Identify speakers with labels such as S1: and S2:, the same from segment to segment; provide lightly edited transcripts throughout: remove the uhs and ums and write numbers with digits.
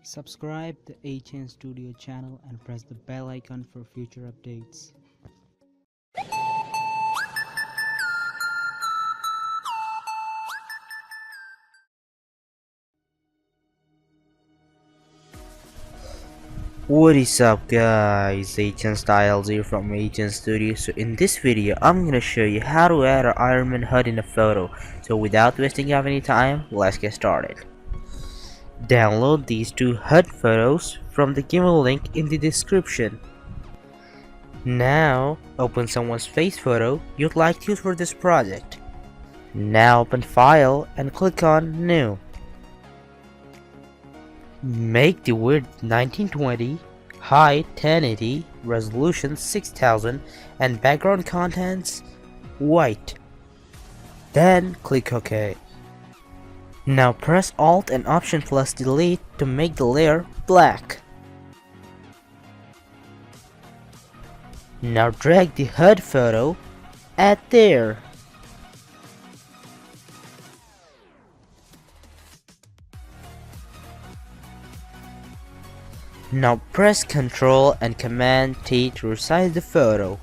S1: Subscribe the HN Studio channel and press the bell icon for future updates.
S2: What is up guys, HN Styles here from HN Studio. So in this video I'm gonna show you how to add an IRONMAN HUD in a photo. So without wasting of any time, let's get started. Download these two HUD photos from the given link in the description. Now open someone's face photo you'd like to use for this project. Now open File and click on New. Make the width 1920, height 1080, resolution 6000, and background contents white. Then click OK. Now press Alt and Option plus Delete to make the layer black. Now drag the HUD photo at there. Now press Ctrl and Command T to resize the photo.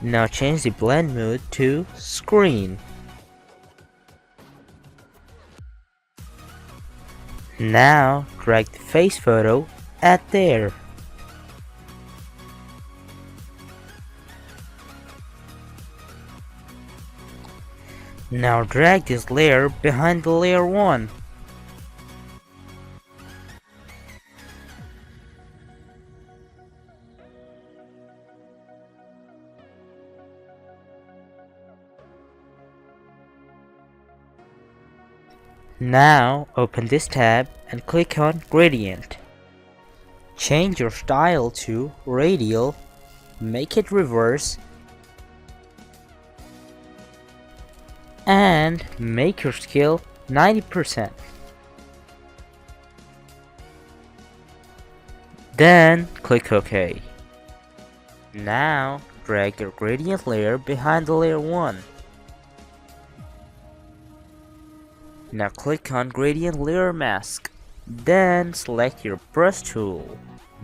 S2: Now change the blend mode to screen. Now drag the face photo at there. Now drag this layer behind the layer 1. Now open this tab and click on Gradient. Change your style to Radial, make it reverse, and make your scale 90%. Then click OK. Now drag your gradient layer behind the layer 1. Now click on Gradient Layer Mask. Then select your brush tool.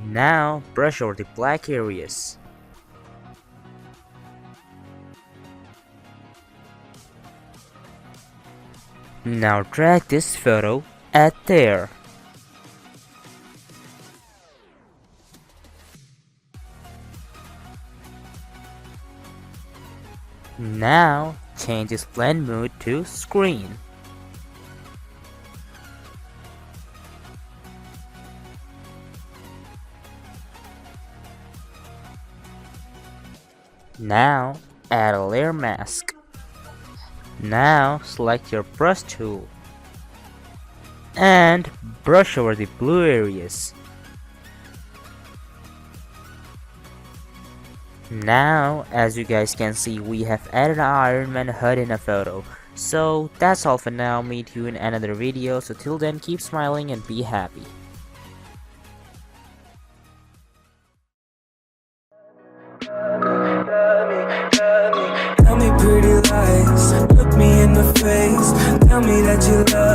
S2: Now brush over the black areas. Now drag this photo at there. Now change this blend mode to screen. Now add a layer mask. Now select your brush tool and brush over the blue areas. Now as you guys can see, we have added an IRONMAN HUD in a photo. So that's all for now. Meet you in another video. So till then, keep smiling and be happy.
S3: Tell me pretty lies, look me in the face. Tell me that you love